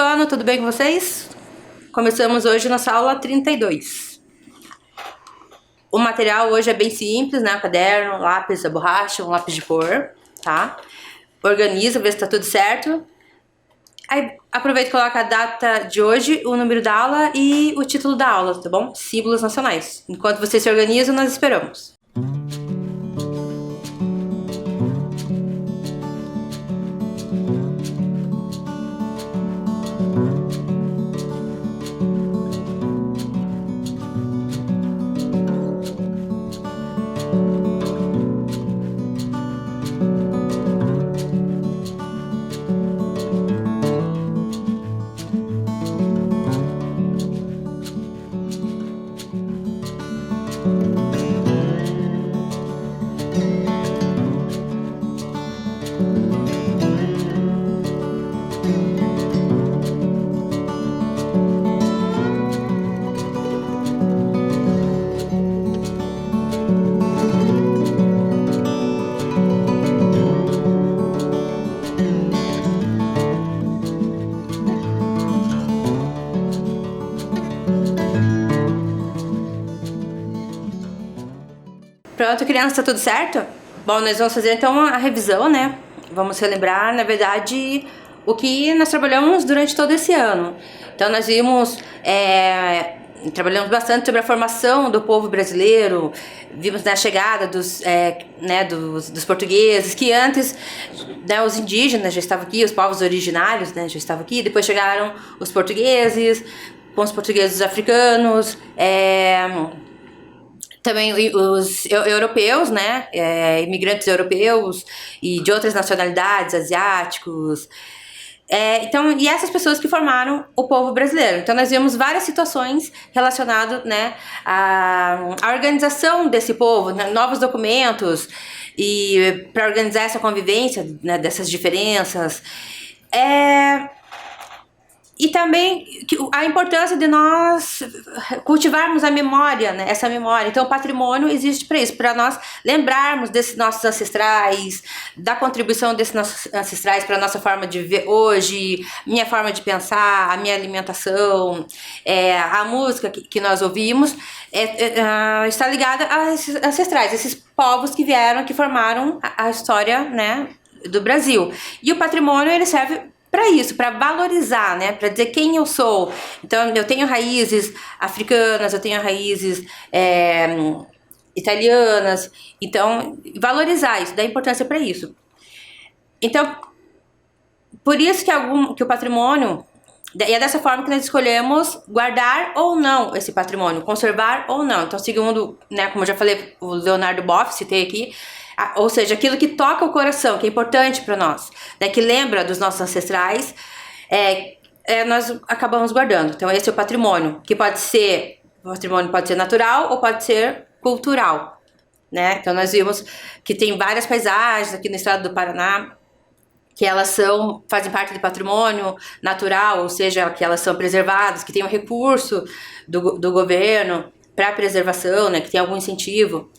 ano, tudo bem com vocês? Começamos hoje nossa aula 32. O material hoje é bem simples, né? Caderno, lápis, a borracha, um lápis de cor, tá? Organiza, vê se tá tudo certo. Aí aproveita e coloca a data de hoje, o número da aula e o título da aula, tá bom? Símbolos nacionais. Enquanto vocês se organizam, nós esperamos. Pronto, criança, tá tudo certo? Bom, nós vamos fazer então a revisão, né? Vamos relembrar, na verdade, o que nós trabalhamos durante todo esse ano. Então nós vimos, trabalhamos bastante sobre a formação do povo brasileiro, vimos a chegada dos portugueses, que antes, né, os indígenas já estavam aqui, os povos originários, né, já estavam aqui, depois chegaram os portugueses, com os portugueses africanos, também os europeus, né, imigrantes europeus e de outras nacionalidades, asiáticos. Então, e essas pessoas que formaram o povo brasileiro. Então, nós vimos várias situações relacionadas, né, à organização desse povo, né, novos documentos, e para organizar essa convivência, né, dessas diferenças. E também a importância de nós cultivarmos a memória, né? Essa memória. Então, o patrimônio existe para isso, para nós lembrarmos desses nossos ancestrais, da contribuição desses nossos ancestrais para a nossa forma de viver hoje, minha forma de pensar, a minha alimentação, a música que nós ouvimos, está ligada a esses ancestrais, esses povos que vieram, que formaram a história, né, do Brasil. E o patrimônio, ele serve para isso, para valorizar, né? Para dizer quem eu sou. Então, eu tenho raízes africanas, eu tenho raízes italianas. Então, valorizar isso, dar importância para isso. Então, por isso que o patrimônio, e é dessa forma que nós escolhemos guardar ou não esse patrimônio, conservar ou não. Então, segundo, né, como eu já falei, o Leonardo Boff, citei aqui, ou seja, aquilo que toca o coração, que é importante para nós, né, que lembra dos nossos ancestrais, nós acabamos guardando. Então, esse é o patrimônio, que pode ser natural ou pode ser cultural, né? Então, nós vimos que tem várias paisagens aqui no estado do Paraná, que elas fazem parte do patrimônio natural, ou seja, que elas são preservadas, que tem um recurso do governo para preservação, né, que tem algum incentivo.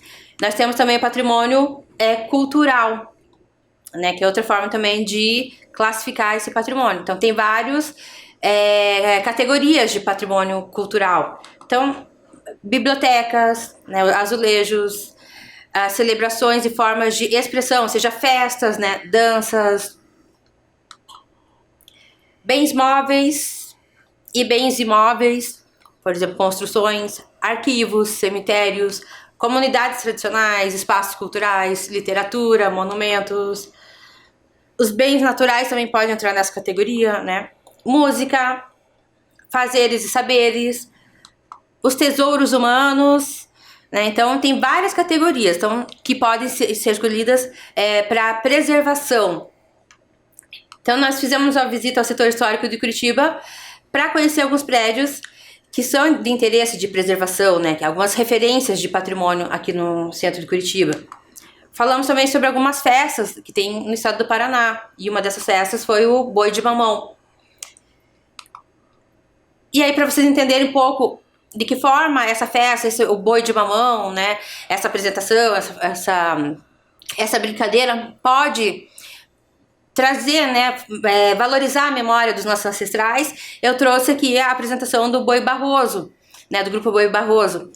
Nós temos também o patrimônio cultural, né, que é outra forma também de classificar esse patrimônio. Então, tem várias categorias de patrimônio cultural. Então, bibliotecas, né, azulejos, celebrações e formas de expressão, ou seja, festas, né, danças, bens móveis e bens imóveis, por exemplo, construções, arquivos, cemitérios, comunidades tradicionais, espaços culturais, literatura, monumentos. Os bens naturais também podem entrar nessa categoria, né? Música, fazeres e saberes, os tesouros humanos, né? Então, tem várias categorias que podem ser escolhidas para preservação. Então, nós fizemos uma visita ao setor histórico de Curitiba para conhecer alguns prédios que são de interesse de preservação, né? Que algumas referências de patrimônio aqui no centro de Curitiba. Falamos também sobre algumas festas que tem no estado do Paraná. E uma dessas festas foi o Boi de Mamão. E aí, para vocês entenderem um pouco de que forma essa festa, o Boi de Mamão, né? Essa apresentação, essa brincadeira pode trazer, né, valorizar a memória dos nossos ancestrais, eu trouxe aqui a apresentação do Boi Barroso, né, do grupo Boi Barroso.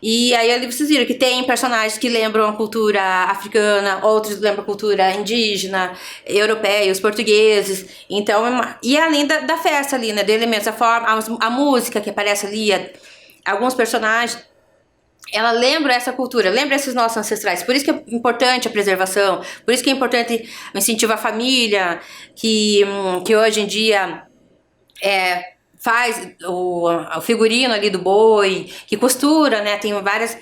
E aí ali vocês viram que tem personagens que lembram a cultura africana, outros lembram a cultura indígena, europeia, os portugueses. Então, e além da festa ali, né, de elementos, a forma, a música que aparece ali, alguns personagens, ela lembra essa cultura, lembra esses nossos ancestrais. Por isso que é importante a preservação, por isso que é importante incentivar a família, que hoje em dia faz o figurino ali do boi, que costura, né? Tem várias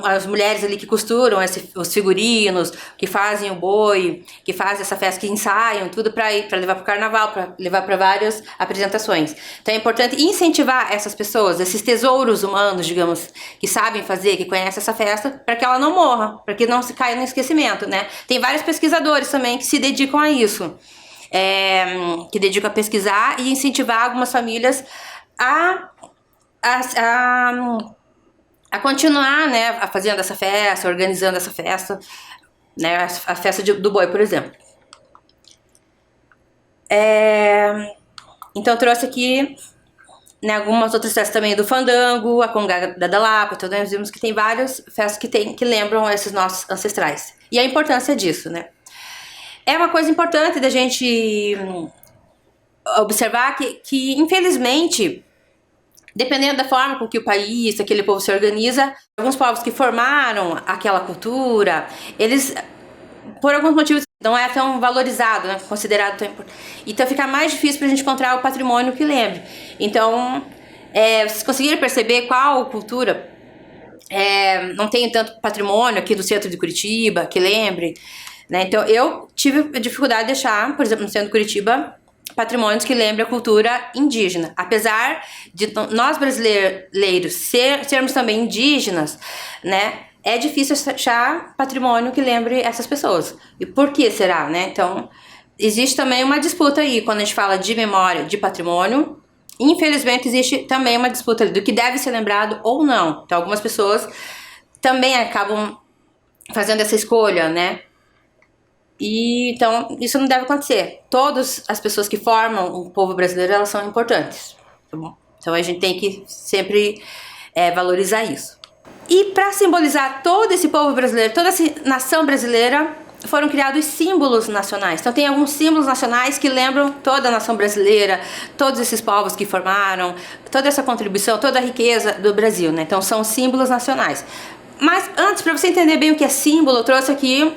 as mulheres ali que costuram os figurinos, que fazem o boi, que fazem essa festa, que ensaiam tudo para levar para o carnaval, para levar para várias apresentações. Então é importante incentivar essas pessoas, esses tesouros humanos, digamos, que sabem fazer, que conhecem essa festa, para que ela não morra, para que não se caia no esquecimento, né? Tem vários pesquisadores também que se dedicam a isso. Que dedicam a pesquisar e incentivar algumas famílias a continuar, né, fazendo essa festa, organizando essa festa, né, a festa do boi, por exemplo. Então eu trouxe aqui, né, algumas outras festas também do fandango, a congada da Lapa. Então nós vimos que tem várias festas que lembram esses nossos ancestrais. E a importância disso, né? É uma coisa importante da gente observar que infelizmente, dependendo da forma com que o país, aquele povo se organiza, alguns povos que formaram aquela cultura, eles, por alguns motivos, não é tão valorizado, né, considerado tão importante. Então fica mais difícil pra gente encontrar o patrimônio que lembre. Então, vocês conseguiram perceber qual cultura não tem tanto patrimônio aqui do centro de Curitiba, que lembre, né? Então eu tive dificuldade de achar, por exemplo, no centro de Curitiba, patrimônios que lembrem a cultura indígena. Apesar de nós brasileiros sermos também indígenas, né? É difícil achar patrimônio que lembre essas pessoas. E por que será, né? Então, existe também uma disputa aí, quando a gente fala de memória, de patrimônio. Infelizmente, existe também uma disputa do que deve ser lembrado ou não. Então, algumas pessoas também acabam fazendo essa escolha, né? E então isso não deve acontecer. Todas as pessoas que formam o povo brasileiro, elas são importantes, tá bom? Então a gente tem que sempre valorizar isso. E para simbolizar todo esse povo brasileiro, toda essa nação brasileira, foram criados símbolos nacionais. Então tem alguns símbolos nacionais que lembram toda a nação brasileira, todos esses povos que formaram, toda essa contribuição, toda a riqueza do Brasil, né? Então são símbolos nacionais. Mas antes, para você entender bem o que é símbolo, eu trouxe aqui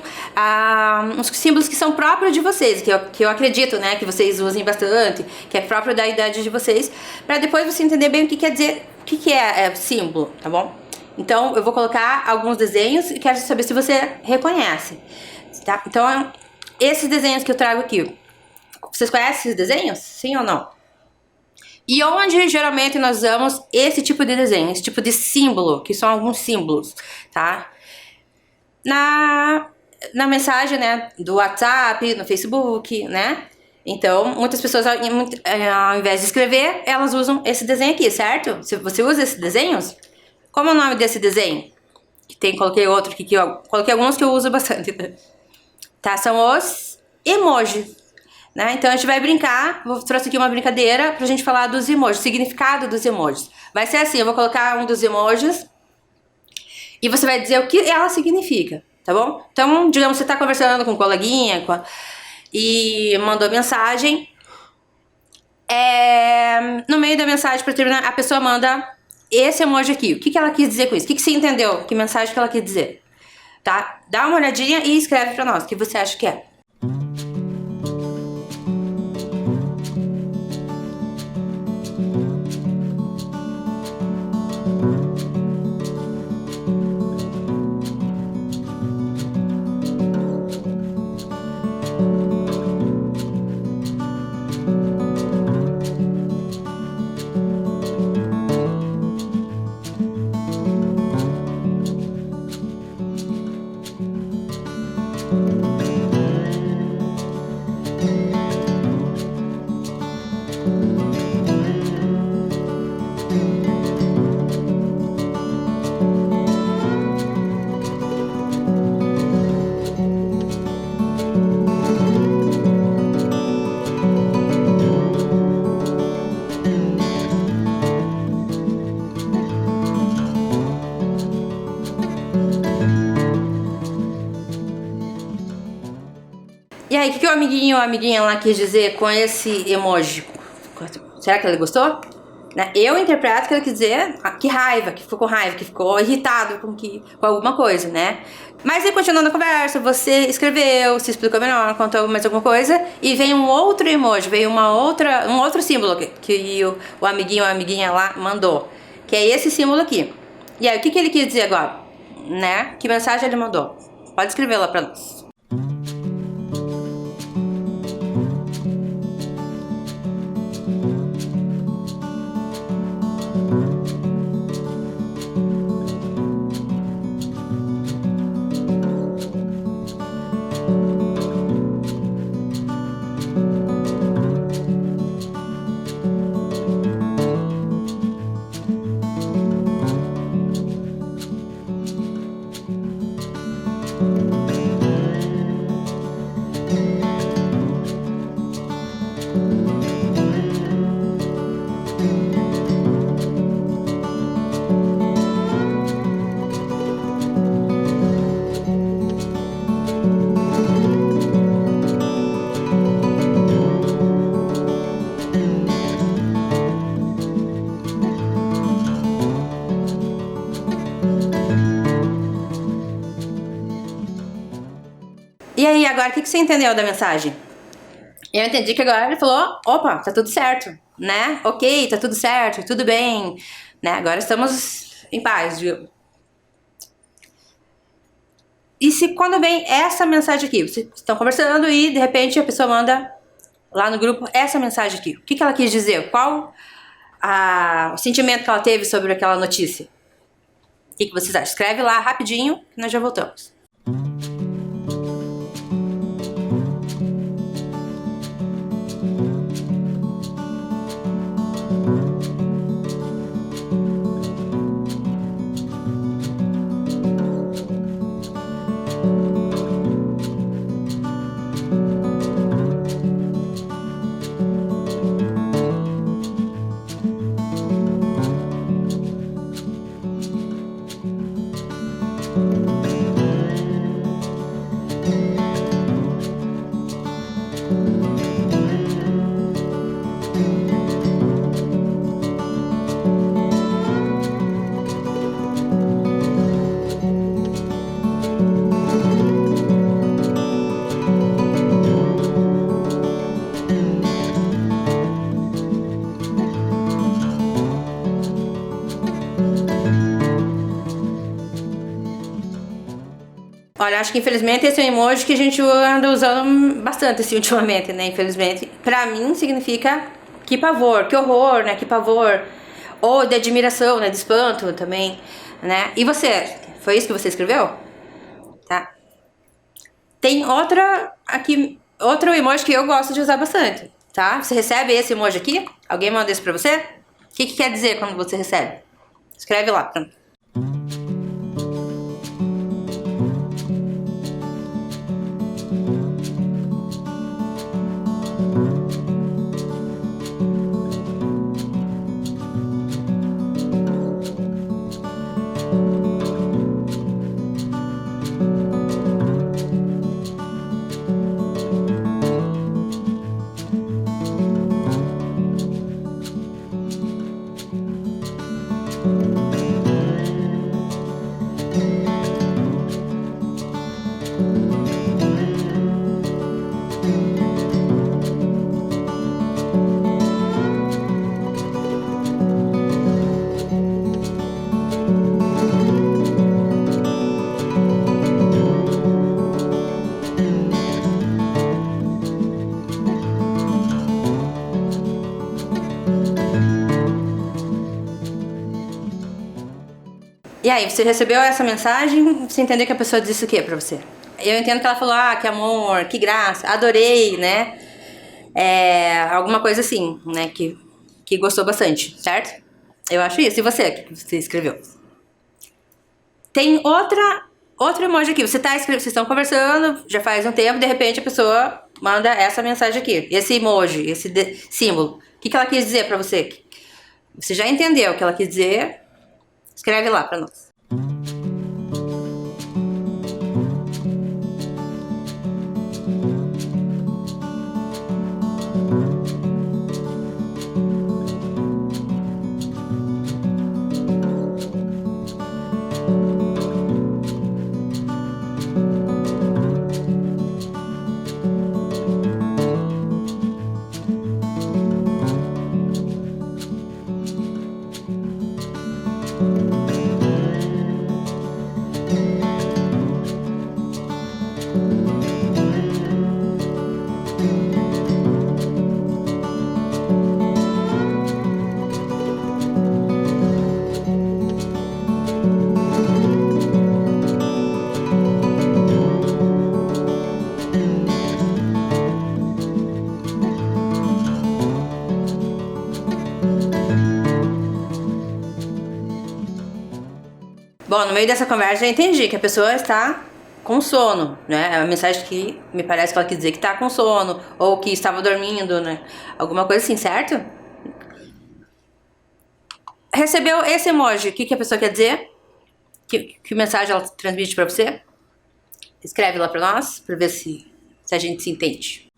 uns símbolos que são próprios de vocês, que eu acredito, né, que vocês usem bastante, que é próprio da idade de vocês, para depois você entender bem o que quer dizer, o que é símbolo, tá bom? Então eu vou colocar alguns desenhos e quero saber se você reconhece, tá? Então esses desenhos que eu trago aqui, vocês conhecem esses desenhos? Sim ou não? E onde geralmente nós usamos esse tipo de desenho, esse tipo de símbolo, que são alguns símbolos, tá? Na mensagem, né, do WhatsApp, no Facebook, né? Então, muitas pessoas, ao invés de escrever, elas usam esse desenho aqui, certo? Se você usa esses desenhos, como é o nome desse desenho? Coloquei outro aqui, coloquei alguns que eu uso bastante, tá? São os emojis. Né? Então a gente vai brincar, trouxe aqui uma brincadeira pra gente falar dos emojis, significado dos emojis. Vai ser assim, eu vou colocar um dos emojis e você vai dizer o que ela significa, tá bom? Então, digamos, você tá conversando com um coleguinha e mandou mensagem, no meio da mensagem, pra terminar, a pessoa manda esse emoji aqui. O que ela quis dizer com isso? O que você entendeu? Que mensagem que ela quis dizer? Tá? Dá uma olhadinha e escreve pra nós o que você acha que é. aí, o que o amiguinho ou a amiguinha lá quis dizer com esse emoji? Será que ele gostou? Né? Eu interpreto que ele quis dizer que raiva, que ficou com raiva, que ficou irritado com alguma coisa, né? Mas aí, continuando a conversa, você escreveu, se explicou melhor, contou mais alguma coisa, e vem um outro emoji, veio um outro símbolo que o amiguinho ou a amiguinha lá mandou, que é esse símbolo aqui. E aí, o que ele quis dizer agora? Né? Que mensagem ele mandou? Pode escrever lá pra nós. E aí, agora, o que você entendeu da mensagem? Eu entendi que agora ele falou, opa, tá tudo certo, né? Ok, tá tudo certo, tudo bem, né? Agora estamos em paz, viu? E se quando vem essa mensagem aqui, vocês estão conversando e de repente a pessoa manda lá no grupo essa mensagem aqui. O que ela quis dizer? Qual o sentimento que ela teve sobre aquela notícia? O que vocês acham? Escreve lá rapidinho que nós já voltamos. Olha, acho que infelizmente esse é um emoji que a gente anda usando bastante assim, ultimamente, né? Infelizmente. Pra mim significa que pavor, que horror, né? Que pavor. Ou de admiração, né? De espanto também, né? E você? Foi isso que você escreveu? Tá. Tem outro emoji que eu gosto de usar bastante, tá? Você recebe esse emoji aqui? Alguém manda esse pra você? O que quer dizer quando você recebe? Escreve lá. E aí, você recebeu essa mensagem, você entendeu que a pessoa disse o que pra você? Eu entendo que ela falou, que amor, que graça, adorei, né? Alguma coisa assim, né? Que gostou bastante, certo? Eu acho isso. E você, o que você escreveu? Tem outro emoji aqui. Vocês estão conversando, já faz um tempo, de repente a pessoa manda essa mensagem aqui. Esse emoji, esse símbolo. O que ela quis dizer pra você? Você já entendeu o que ela quis dizer? Escreve lá pra nós. Bom, no meio dessa conversa eu entendi que a pessoa está com sono, né? É uma mensagem que me parece que ela quis dizer que está com sono ou que estava dormindo, né? Alguma coisa assim, certo? Recebeu esse emoji, o que a pessoa quer dizer? Que mensagem ela transmite para você? Escreve lá para nós, para ver se a gente se entende.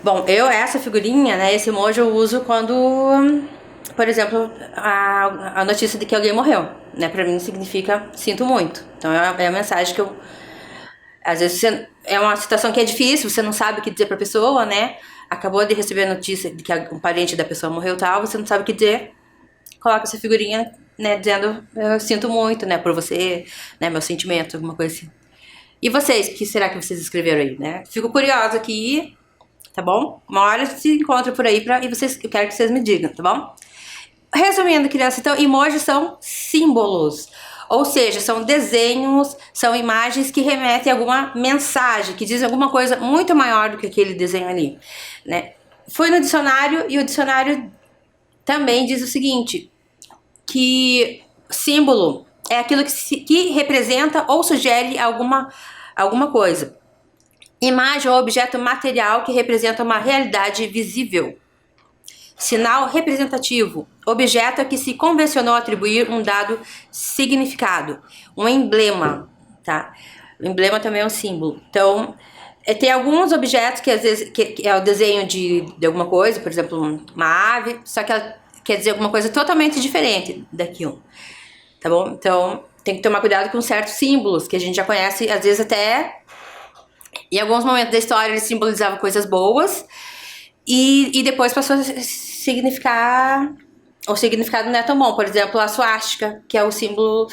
Bom, essa figurinha, né, esse emoji eu uso quando, por exemplo, a notícia de que alguém morreu, né, pra mim significa sinto muito. Então é a mensagem que eu, às vezes é uma situação que é difícil, você não sabe o que dizer pra pessoa, né, acabou de receber a notícia de que um parente da pessoa morreu e tal, você não sabe o que dizer, coloca essa figurinha, né, dizendo eu sinto muito, né, por você, né, meu sentimento, alguma coisa assim. E vocês, o que será que vocês escreveram aí, né? Fico curiosa aqui, tá bom? Uma hora se encontra por aí e eu quero que vocês me digam, tá bom? Resumindo, criança, então, emojis são símbolos. Ou seja, são desenhos, são imagens que remetem a alguma mensagem, que dizem alguma coisa muito maior do que aquele desenho ali, né? Fui no dicionário e o dicionário também diz o seguinte, que símbolo é aquilo que representa ou sugere alguma coisa. Imagem ou objeto material que representa uma realidade visível. Sinal representativo. Objeto a que se convencionou atribuir um dado significado. Um emblema, tá? O emblema também é um símbolo. Então, tem alguns objetos que às vezes que é o desenho de alguma coisa, por exemplo, uma ave, só que ela quer dizer alguma coisa totalmente diferente daquilo. Tá bom? Então, tem que tomar cuidado com certos símbolos que a gente já conhece, às vezes até em alguns momentos da história eles simbolizavam coisas boas e depois passou a significar... O significado não é tão bom. Por exemplo, a suástica, que é o símbolo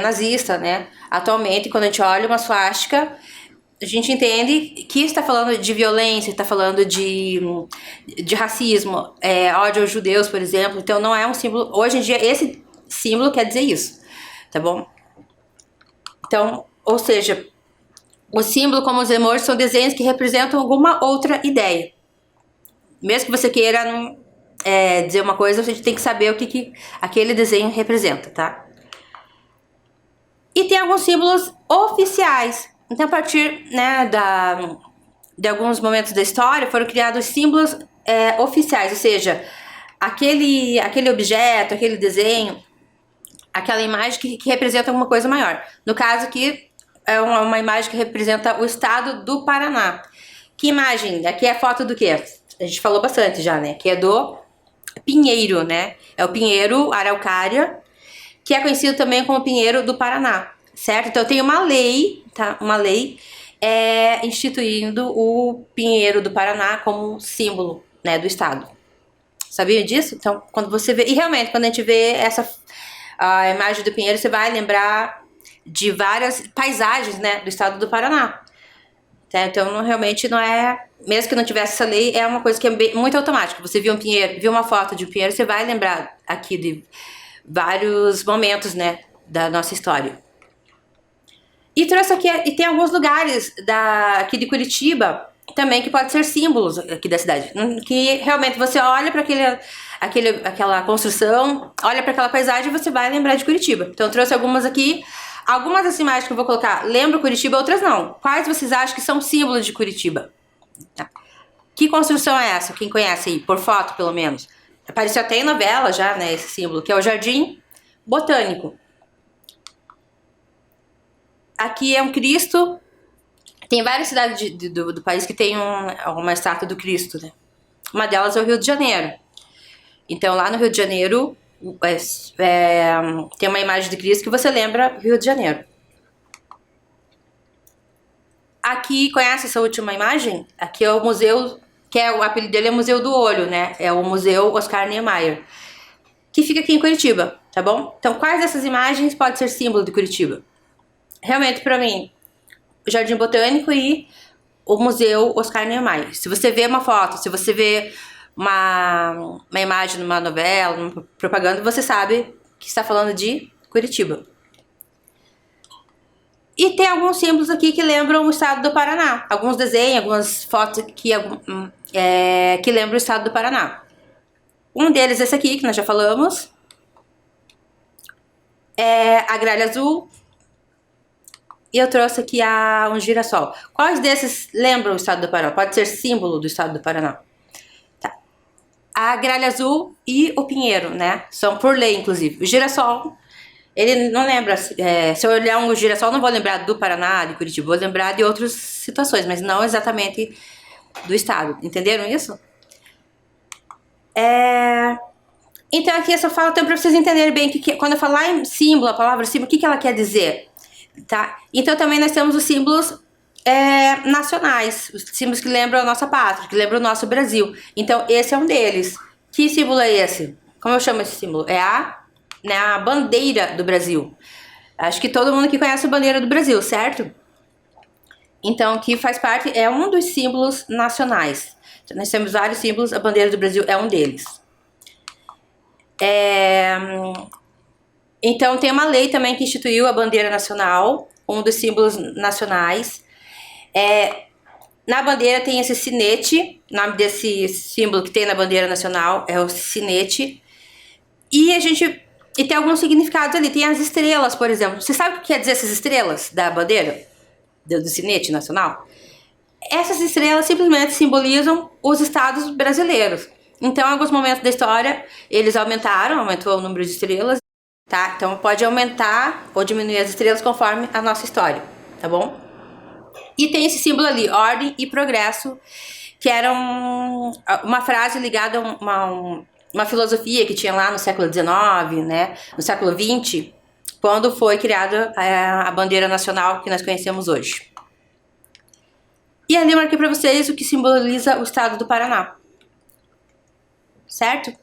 nazista, né? Atualmente, quando a gente olha uma suástica, a gente entende que está falando de violência, está falando de racismo, ódio aos judeus, por exemplo. Então, não é um símbolo... Hoje em dia, esse símbolo quer dizer isso, tá bom? Então, ou seja... O símbolo, como os emojis, são desenhos que representam alguma outra ideia. Mesmo que você queira dizer uma coisa, você tem que saber o que aquele desenho representa, tá? E tem alguns símbolos oficiais. Então, a partir, né, de alguns momentos da história, foram criados símbolos oficiais. Ou seja, aquele objeto, aquele desenho, aquela imagem que representa alguma coisa maior. No caso aqui, é uma imagem que representa o estado do Paraná. Que imagem? Aqui é a foto do quê? A gente falou bastante já, né? Que é do pinheiro, né? É o pinheiro araucária, que é conhecido também como pinheiro do Paraná, certo? Então tem uma lei, tá? Uma lei instituindo o pinheiro do Paraná como símbolo, né, do estado. Sabia disso? Então, quando você vê... E realmente, quando a gente vê a imagem do pinheiro, você vai lembrar de várias paisagens, né, do estado do Paraná. Tá? Então, realmente não é... Mesmo que não tivesse essa lei, é uma coisa que é muito automática. Você viu um pinheiro, viu uma foto de um pinheiro, você vai lembrar aqui de vários momentos, né, da nossa história. E trouxe aqui, e tem alguns lugares aqui de Curitiba também que podem ser símbolos aqui da cidade. Que realmente você olha para aquela construção, olha para aquela paisagem e você vai lembrar de Curitiba. Então eu trouxe algumas aqui. Algumas das imagens que eu vou colocar lembram Curitiba, outras não. Quais vocês acham que são símbolos de Curitiba? Tá. Que construção é essa? Quem conhece aí, por foto pelo menos. Apareceu até em novela já, né, esse símbolo, que é o Jardim Botânico. Aqui é um Cristo. Tem várias cidades do país que tem uma estátua do Cristo, né? Uma delas é o Rio de Janeiro. Então lá no Rio de Janeiro tem uma imagem de Cristo que você lembra Rio de Janeiro. Aqui, conhece essa última imagem? Aqui é o museu, o apelido dele é Museu do Olho, né? É o Museu Oscar Niemeyer, que fica aqui em Curitiba, tá bom? Então quais dessas imagens podem ser símbolo de Curitiba? Realmente, pra mim, o Jardim Botânico e o Museu Oscar Niemeyer. Se você vê uma foto, se você vê uma imagem numa novela, numa propaganda, você sabe que está falando de Curitiba. E tem alguns símbolos aqui que lembram o estado do Paraná. Alguns desenhos, algumas fotos que lembram o estado do Paraná. Um deles é esse aqui, que nós já falamos. É a gralha azul. E eu trouxe aqui um girassol. Quais desses lembram o estado do Paraná? Pode ser símbolo do estado do Paraná. Tá. A gralha azul e o pinheiro, né? São por lei, inclusive. O girassol, ele não lembra. Se eu olhar um girassol, não vou lembrar do Paraná, de Curitiba. Vou lembrar de outras situações, mas não exatamente do estado. Entenderam isso? Então aqui eu só falo então, para vocês entenderem bem que quando eu falar em símbolo, a palavra símbolo, o que ela quer dizer? Tá? Então também nós temos os símbolos nacionais, os símbolos que lembram a nossa pátria, que lembram o nosso Brasil. Então esse é um deles. Que símbolo é esse? Como eu chamo esse símbolo? É a bandeira do Brasil. Acho que todo mundo aqui conhece a bandeira do Brasil, certo? Então que faz parte, é um dos símbolos nacionais. Então, nós temos vários símbolos, a bandeira do Brasil é um deles. Então tem uma lei também que instituiu a bandeira nacional, um dos símbolos nacionais. Na bandeira tem esse sinete, o nome desse símbolo que tem na bandeira nacional é o sinete. E tem alguns significados ali, tem as estrelas, por exemplo. Você sabe o que quer dizer essas estrelas da bandeira? Do sinete nacional? Essas estrelas simplesmente simbolizam os estados brasileiros. Então, em alguns momentos da história, eles aumentou o número de estrelas, tá? Então, pode aumentar ou diminuir as estrelas conforme a nossa história, tá bom? E tem esse símbolo ali, ordem e progresso, que era uma frase ligada a uma filosofia que tinha lá no século XIX, né? No século XX, quando foi criada a bandeira nacional que nós conhecemos hoje. E ali eu marquei para vocês o que simboliza o estado do Paraná. Certo?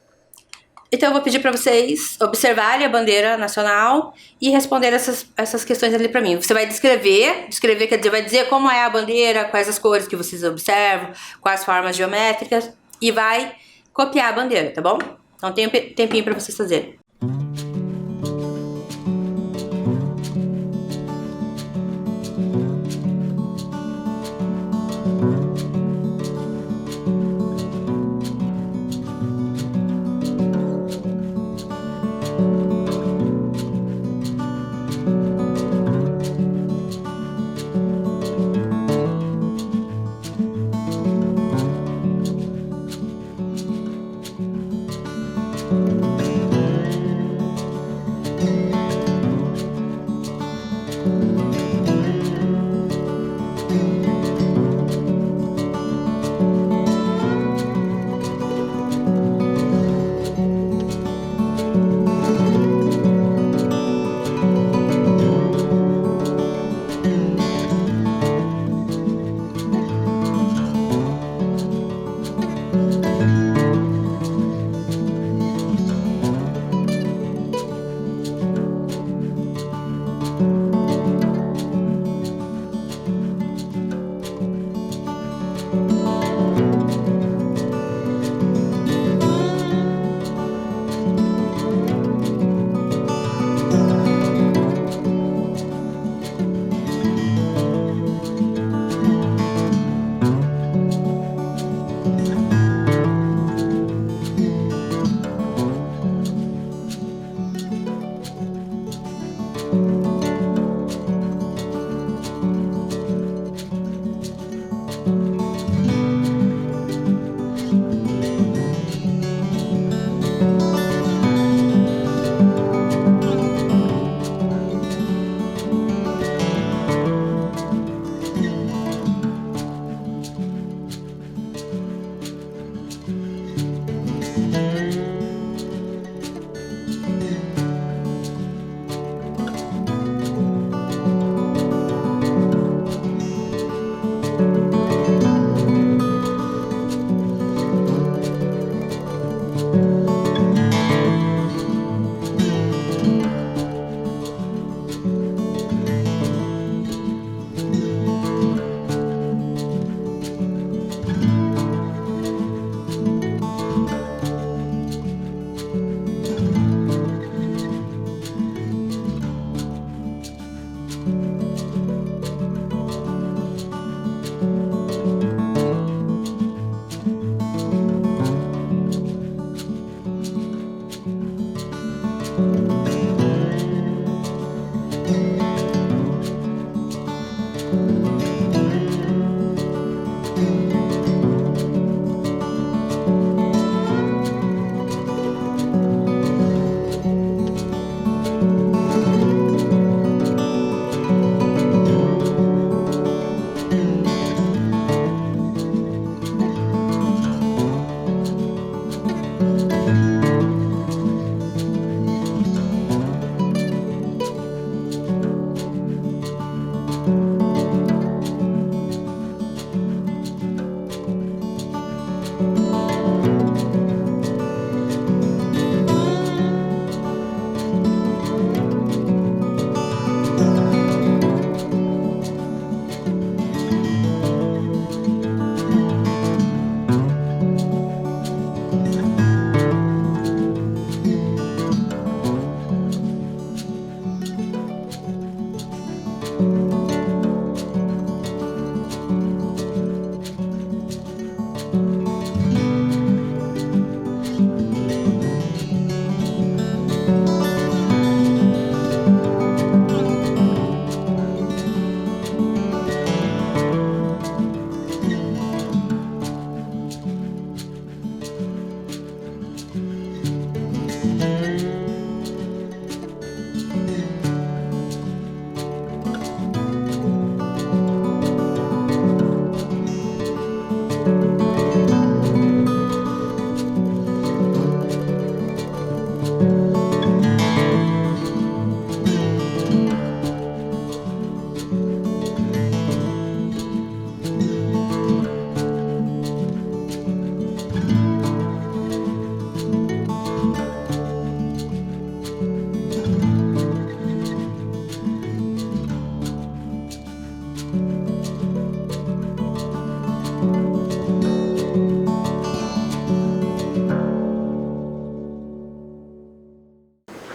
Então eu vou pedir para vocês observarem a bandeira nacional e responder essas questões ali para mim. Você vai descrever quer dizer, vai dizer como é a bandeira, quais as cores que vocês observam, quais formas geométricas e vai copiar a bandeira, tá bom? Então tem um tempinho para vocês fazerem.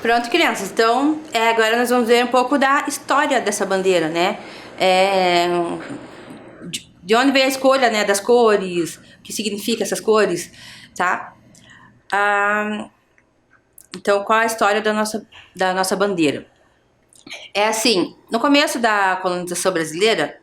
Pronto, crianças, então agora nós vamos ver um pouco da história dessa bandeira, né? De onde veio a escolha, né, das cores, o que significa essas cores, tá? Então, qual a história da nossa bandeira? É assim, no começo da colonização brasileira,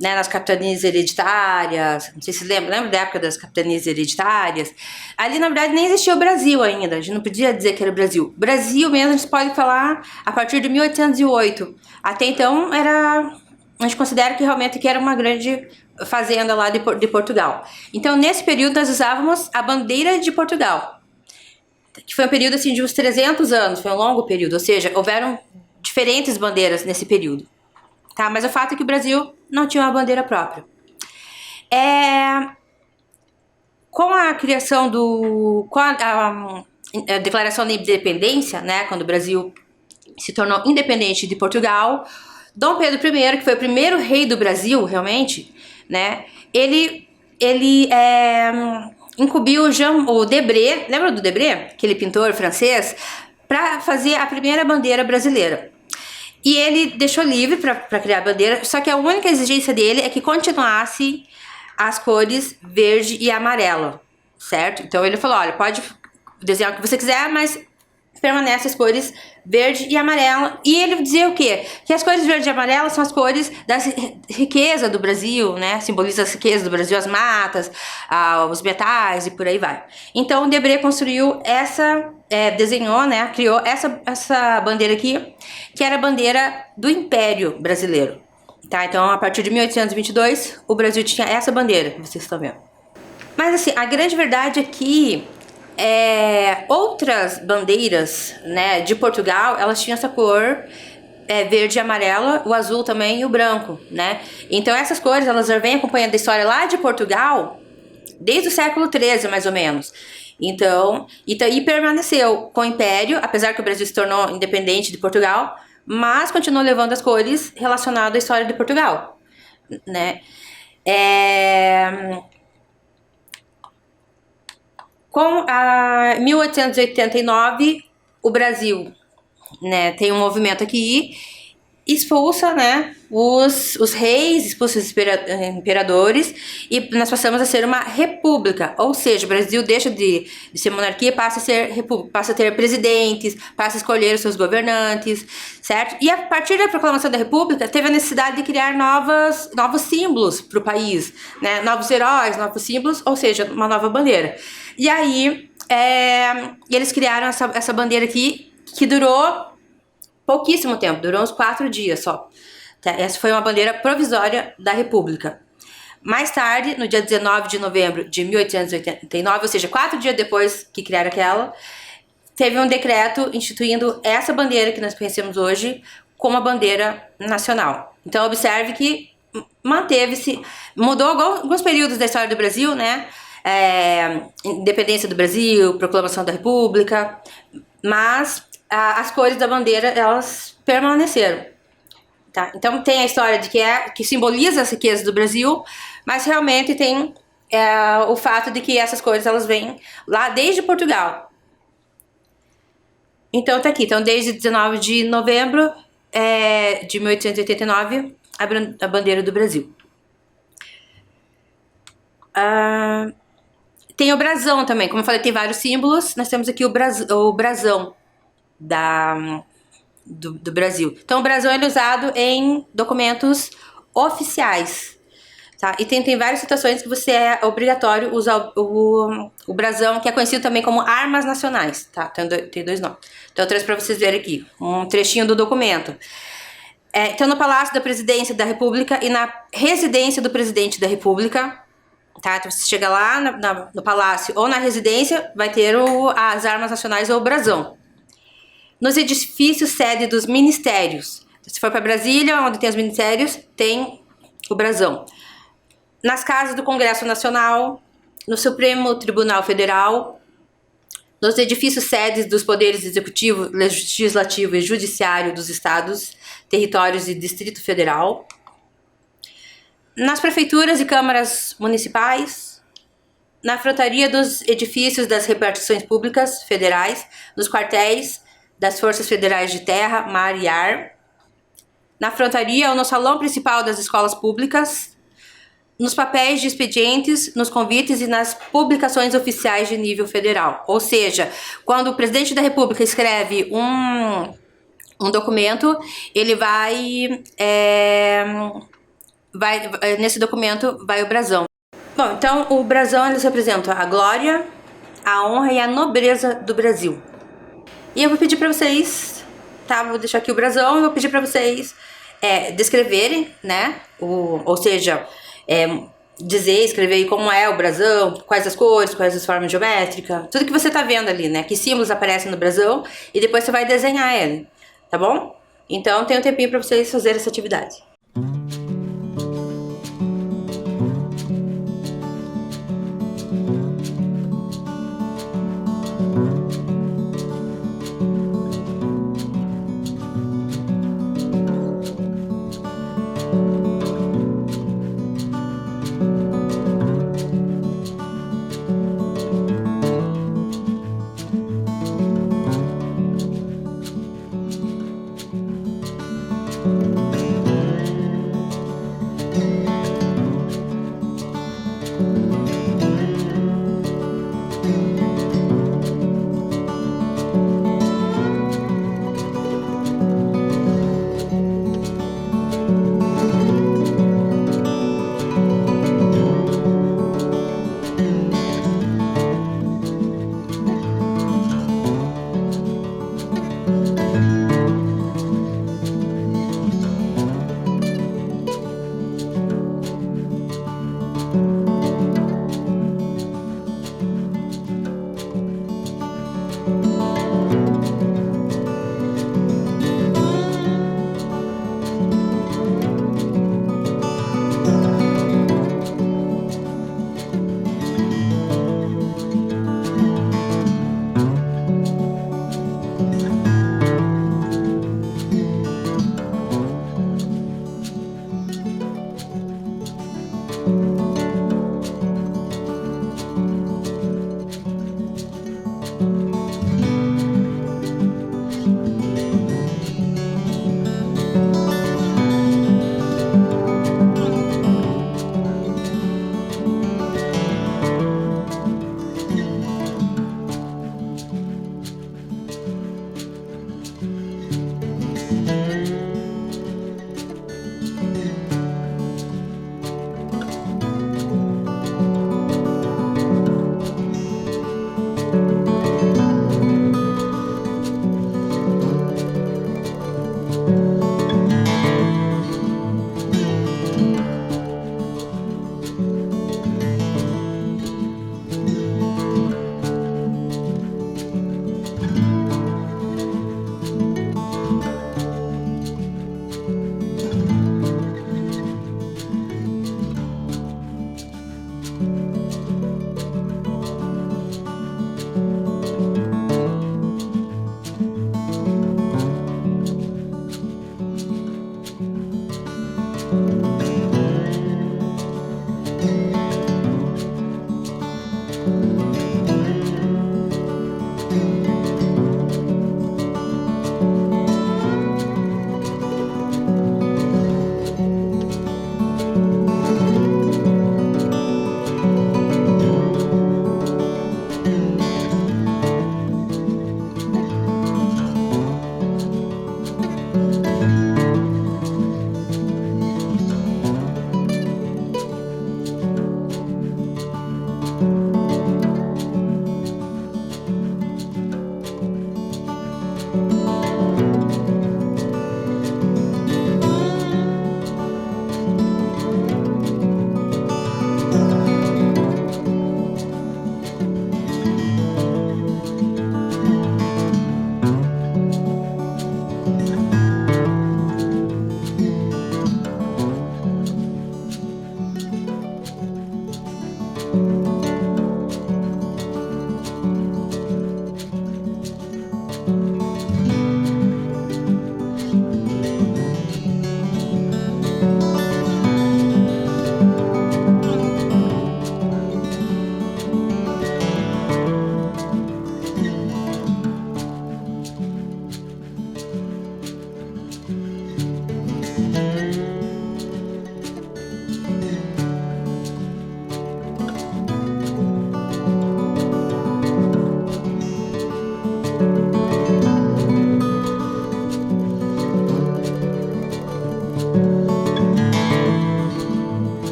né, nas capitanias hereditárias, não sei se lembra da época das capitanias hereditárias, ali na verdade nem existia o Brasil ainda, a gente não podia dizer que era o Brasil. Brasil mesmo a gente pode falar a partir de 1808, até então a gente considera que realmente que era uma grande fazenda lá de Portugal. Então nesse período nós usávamos a bandeira de Portugal, que foi um período assim de uns 300 anos, foi um longo período, ou seja, houveram diferentes bandeiras nesse período. Tá, mas o fato é que o Brasil não tinha uma bandeira própria. Com a criação com a declaração da independência, né, quando o Brasil se tornou independente de Portugal, Dom Pedro I, que foi o primeiro rei do Brasil, realmente, né, ele incumbiu o Debré, lembra do Debré, aquele pintor francês, para fazer a primeira bandeira brasileira. E ele deixou livre para criar a bandeira, só que a única exigência dele é que continuasse as cores verde e amarelo, certo? Então ele falou, olha, pode desenhar o que você quiser, mas permanece as cores verde e amarela. E ele dizia o quê? Que as cores verde e amarela são as cores da riqueza do Brasil, né? Simboliza a riqueza do Brasil, as matas, os metais e por aí vai. Então o Debré construiu desenhou, né? Criou essa bandeira aqui, que era a bandeira do Império Brasileiro. Tá? Então, a partir de 1822, o Brasil tinha essa bandeira que vocês estão vendo. Mas assim, a grande verdade é que outras bandeiras, né, de Portugal, elas tinham essa cor verde e amarela, o azul também e o branco, né? Então essas cores, elas já vêm acompanhando a história lá de Portugal desde o século XIII, mais ou menos. Então, e permaneceu com o Império, apesar que o Brasil se tornou independente de Portugal, mas continuou levando as cores relacionadas à história de Portugal, né? Com a 1889, o Brasil, né, tem um movimento aqui, expulsa, né, os reis, expulsa os imperadores, e nós passamos a ser uma república, ou seja, o Brasil deixa de ser monarquia, passa a ser república, passa a ter presidentes, passa a escolher os seus governantes, certo? E a partir da proclamação da república, teve a necessidade de criar novos símbolos para o país, né, novos heróis, novos símbolos, ou seja, uma nova bandeira. E aí, eles criaram essa bandeira aqui, que durou pouquíssimo tempo, durou uns 4 dias só. Essa foi uma bandeira provisória da República. Mais tarde, no dia 19 de novembro de 1889, ou seja, 4 dias depois que criaram aquela, teve um decreto instituindo essa bandeira que nós conhecemos hoje como a bandeira nacional. Então, observe que manteve-se, mudou alguns períodos da história do Brasil, né? Independência do Brasil, proclamação da República, mas as cores da bandeira, elas permaneceram, tá? Então tem a história de que simboliza as riquezas do Brasil, mas realmente tem o fato de que essas cores, elas vêm lá desde Portugal. Então tá aqui, então desde 19 de novembro de 1889, a bandeira do Brasil. Tem o brasão também, como eu falei, tem vários símbolos. Nós temos aqui o brasão do Brasil. Então o brasão é usado em documentos oficiais, tá? E tem várias situações que você é obrigatório usar o brasão, que é conhecido também como armas nacionais, tá? Tem 2 nomes. Então eu trouxe para vocês verem aqui um trechinho do documento. Então no Palácio da Presidência da República e na residência do Presidente da República, tá? Então você chega lá no palácio ou na residência, vai ter as armas nacionais ou o brasão. Nos edifícios sede dos ministérios, se for para Brasília, onde tem os ministérios, tem o brasão. Nas casas do Congresso Nacional, no Supremo Tribunal Federal, nos edifícios sedes dos poderes executivo, legislativo e judiciário dos estados, territórios e Distrito Federal, nas prefeituras e câmaras municipais, na frontaria dos edifícios das repartições públicas federais, nos quartéis das Forças Federais de Terra, Mar e Ar, na frontaria ou no salão principal das escolas públicas, nos papéis de expedientes, nos convites e nas publicações oficiais de nível federal. Ou seja, quando o presidente da República escreve um documento, ele nesse documento vai o brasão. Bom, então o brasão, eles representam a glória, a honra e a nobreza do Brasil. E eu vou pedir para vocês, tá? Vou deixar aqui o brasão e vou pedir para vocês descreverem, né? Ou seja, escrever aí como é o brasão, quais as cores, quais as formas geométricas, tudo que você tá vendo ali, né? Que símbolos aparecem no brasão e depois você vai desenhar ele, tá bom? Então tem um tempinho para vocês fazerem essa atividade.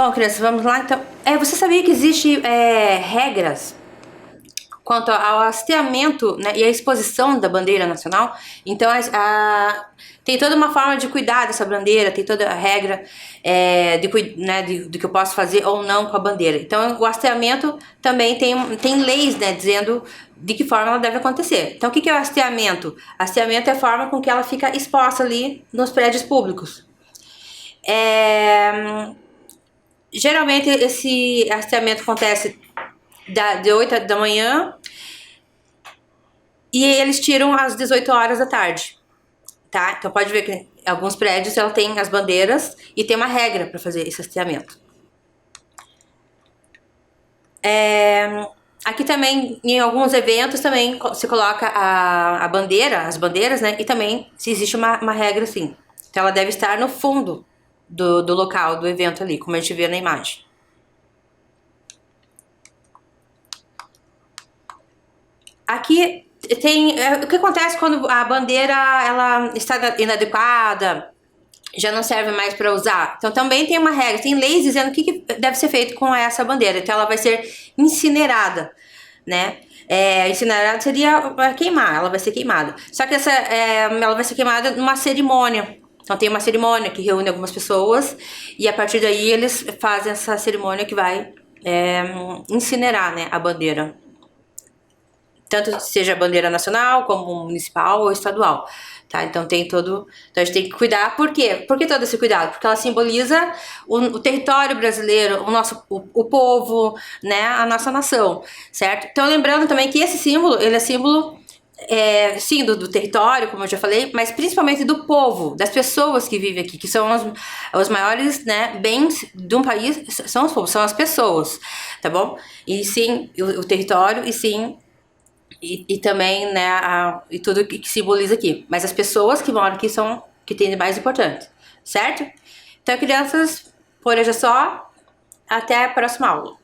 Bom, crianças, vamos lá então. Você sabia que existe regras quanto ao hasteamento, né, e a exposição da bandeira nacional? Então, tem toda uma forma de cuidar dessa bandeira, tem toda a regra do que eu posso fazer ou não com a bandeira. Então, o hasteamento também tem leis, né, dizendo de que forma ela deve acontecer. Então, o que é o hasteamento? Hasteamento é a forma com que ela fica exposta ali nos prédios públicos. Geralmente, esse hasteamento acontece de 8 da manhã e eles tiram às 18 horas da tarde, tá? Então pode ver que alguns prédios ela tem as bandeiras e tem uma regra para fazer esse hasteamento. Aqui também, em alguns eventos, também se coloca a bandeira, as bandeiras, né? E também se existe uma regra assim. Então ela deve estar no fundo do local, do evento ali, como a gente vê na imagem. Aqui tem o que acontece quando a bandeira ela está inadequada, já não serve mais para usar. Então também tem uma regra, tem leis dizendo o que deve ser feito com essa bandeira. Então ela vai ser incinerada, né? Incinerada seria queimar, ela vai ser queimada. Só que ela vai ser queimada numa cerimônia. Então tem uma cerimônia que reúne algumas pessoas e a partir daí eles fazem essa cerimônia que vai incinerar, né, a bandeira. Tanto seja a bandeira nacional, como municipal ou estadual, tá? Então então a gente tem que cuidar. Por quê? Por que todo esse cuidado? Porque ela simboliza o território brasileiro, o povo, né? A nossa nação, certo? Então lembrando também que esse símbolo, ele é símbolo, sim, do território, como eu já falei, mas principalmente do povo, das pessoas que vivem aqui, que são os maiores, né, bens de um país, são os povos, são as pessoas, tá bom? E sim, o território, e sim... E também, né, e tudo que simboliza aqui. Mas as pessoas que moram aqui são que tem de mais importante, certo? Então, crianças, por hoje é só. Até a próxima aula.